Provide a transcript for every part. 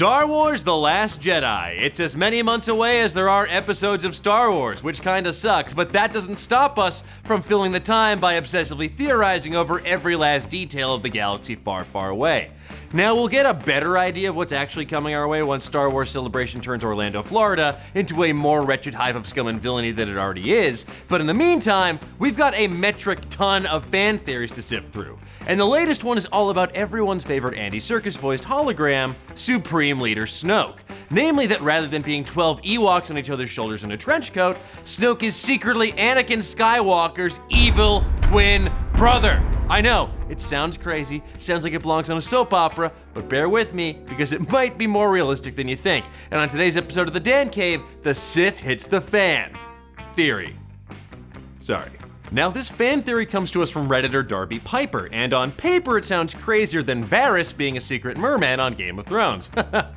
Star Wars The Last Jedi. It's as many months away as there are episodes of Star Wars, which kinda sucks, but that doesn't stop us from filling the time by obsessively theorizing over every last detail of the galaxy far, far away. Now, we'll get a better idea of what's actually coming our way once Star Wars Celebration turns Orlando, Florida into a more wretched hive of scum and villainy than it already is, but in the meantime, we've got a metric ton of fan theories to sift through. And the latest one is all about everyone's favorite Andy Serkis-voiced hologram, Supreme Leader Snoke. Namely that rather than being 12 Ewoks on each other's shoulders in a trench coat, Snoke is secretly Anakin Skywalker's evil twin brother. I know, it sounds crazy, sounds like it belongs on a soap opera, but bear with me, because it might be more realistic than you think. And on today's episode of The Dan Cave, the Sith hits the fan. Theory. Sorry. Now, this fan theory comes to us from Redditor Darby Piper, and on paper it sounds crazier than Varys being a secret merman on Game of Thrones.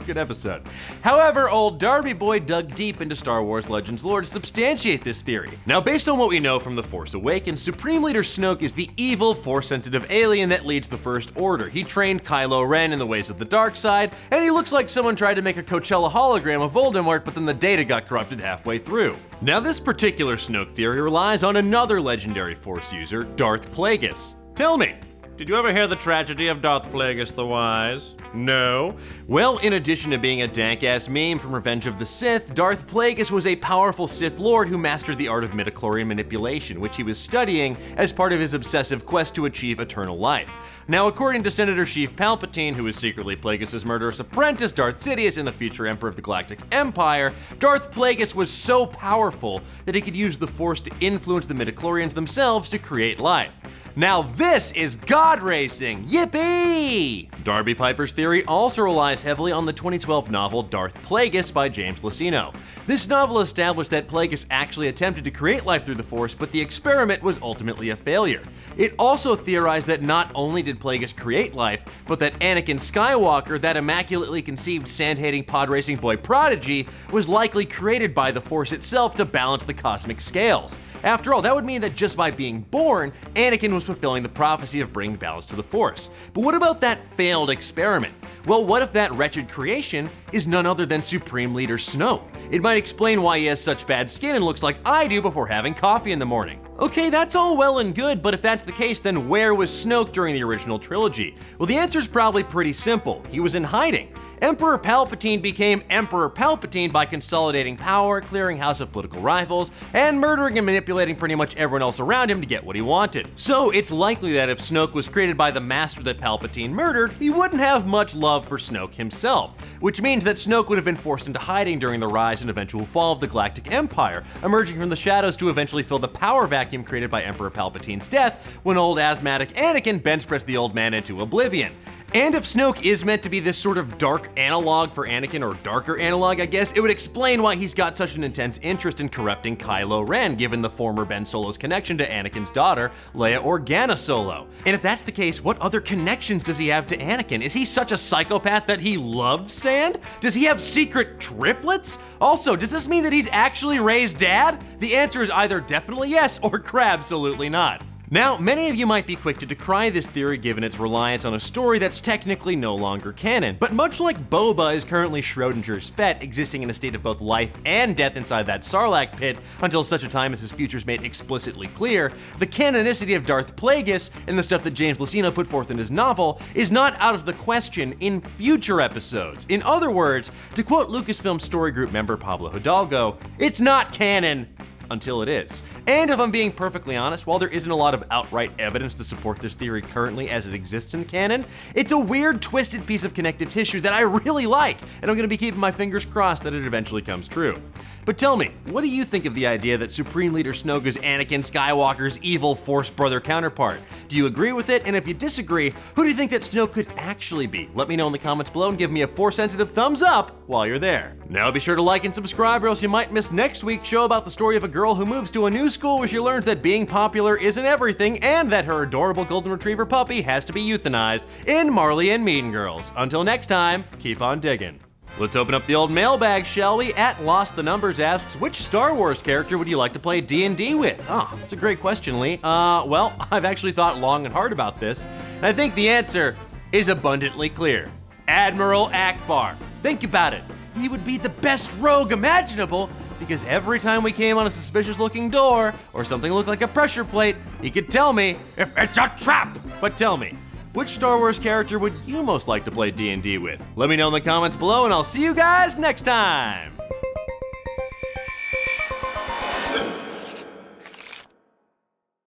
Good episode. However, old Darby boy dug deep into Star Wars Legends lore to substantiate this theory. Now, based on what we know from The Force Awakens, Supreme Leader Snoke is the evil, Force-sensitive alien that leads the First Order. He trained Kylo Ren in the ways of the dark side, and he looks like someone tried to make a Coachella hologram of Voldemort, but then the data got corrupted halfway through. Now, this particular Snoke theory relies on another legendary Force user, Darth Plagueis. Tell me, did you ever hear the tragedy of Darth Plagueis the Wise? No? Well, in addition to being a dank-ass meme from Revenge of the Sith, Darth Plagueis was a powerful Sith Lord who mastered the art of midichlorian manipulation, which he was studying as part of his obsessive quest to achieve eternal life. Now, according to Senator Sheev Palpatine, who is secretly Plagueis' murderous apprentice, Darth Sidious, and the future Emperor of the Galactic Empire, Darth Plagueis was so powerful that he could use the Force to influence the midichlorians themselves to create life. Now this is God racing! Yippee! Darby Piper's theory also relies heavily on the 2012 novel Darth Plagueis by James Luceno. This novel established that Plagueis actually attempted to create life through the Force, but the experiment was ultimately a failure. It also theorized that not only did Plagueis create life, but that Anakin Skywalker, that immaculately conceived sand-hating pod racing boy prodigy, was likely created by the Force itself to balance the cosmic scales. After all, that would mean that just by being born, Anakin was fulfilling the prophecy of bringing balance to the Force. But what about that failed experiment? Well, what if that wretched creation is none other than Supreme Leader Snoke? It might explain why he has such bad skin and looks like I do before having coffee in the morning. Okay, that's all well and good, but if that's the case, then where was Snoke during the original trilogy? Well, the answer's probably pretty simple. He was in hiding. Emperor Palpatine became Emperor Palpatine by consolidating power, clearing house of political rivals, and murdering and manipulating pretty much everyone else around him to get what he wanted. So it's likely that if Snoke was created by the master that Palpatine murdered, he wouldn't have much love for Snoke himself, which means that Snoke would have been forced into hiding during the rise and eventual fall of the Galactic Empire, emerging from the shadows to eventually fill the power vacuum created by Emperor Palpatine's death when old asthmatic Anakin bench pressed the old man into oblivion. And if Snoke is meant to be this sort of dark analog for Anakin, or darker analog, I guess, it would explain why he's got such an intense interest in corrupting Kylo Ren, given the former Ben Solo's connection to Anakin's daughter, Leia Organa Solo. And if that's the case, what other connections does he have to Anakin? Is he such a psychopath that he loves sand? Does he have secret triplets? Also, does this mean that he's actually Rey's dad? The answer is either definitely yes or crabsolutely not. Now, many of you might be quick to decry this theory given its reliance on a story that's technically no longer canon, but much like Boba is currently Schrodinger's Fett, existing in a state of both life and death inside that Sarlacc pit until such a time as his future's made explicitly clear, the canonicity of Darth Plagueis and the stuff that James Luceno put forth in his novel is not out of the question in future episodes. In other words, to quote Lucasfilm story group member Pablo Hidalgo, it's not canon until it is. And if I'm being perfectly honest, while there isn't a lot of outright evidence to support this theory currently as it exists in canon, it's a weird, twisted piece of connective tissue that I really like, and I'm gonna be keeping my fingers crossed that it eventually comes true. But tell me, what do you think of the idea that Supreme Leader Snoke is Anakin Skywalker's evil Force brother counterpart? Do you agree with it? And if you disagree, who do you think that Snoke could actually be? Let me know in the comments below and give me a Force-sensitive thumbs up while you're there. Now be sure to like and subscribe or else you might miss next week's show about the story of a girl who moves to a new school where she learns that being popular isn't everything and that her adorable golden retriever puppy has to be euthanized in Marley and Mean Girls. Until next time, keep on digging. Let's open up the old mailbag, shall we? At Lost the Numbers asks, which Star Wars character would you like to play D&D with? Oh, that's a great question, Lee. Well, I've actually thought long and hard about this, and I think the answer is abundantly clear. Admiral Akbar. Think about it. He would be the best rogue imaginable, because every time we came on a suspicious looking door, or something looked like a pressure plate, he could tell me if it's a trap. But tell me, which Star Wars character would you most like to play D&D with? Let me know in the comments below, and I'll see you guys next time.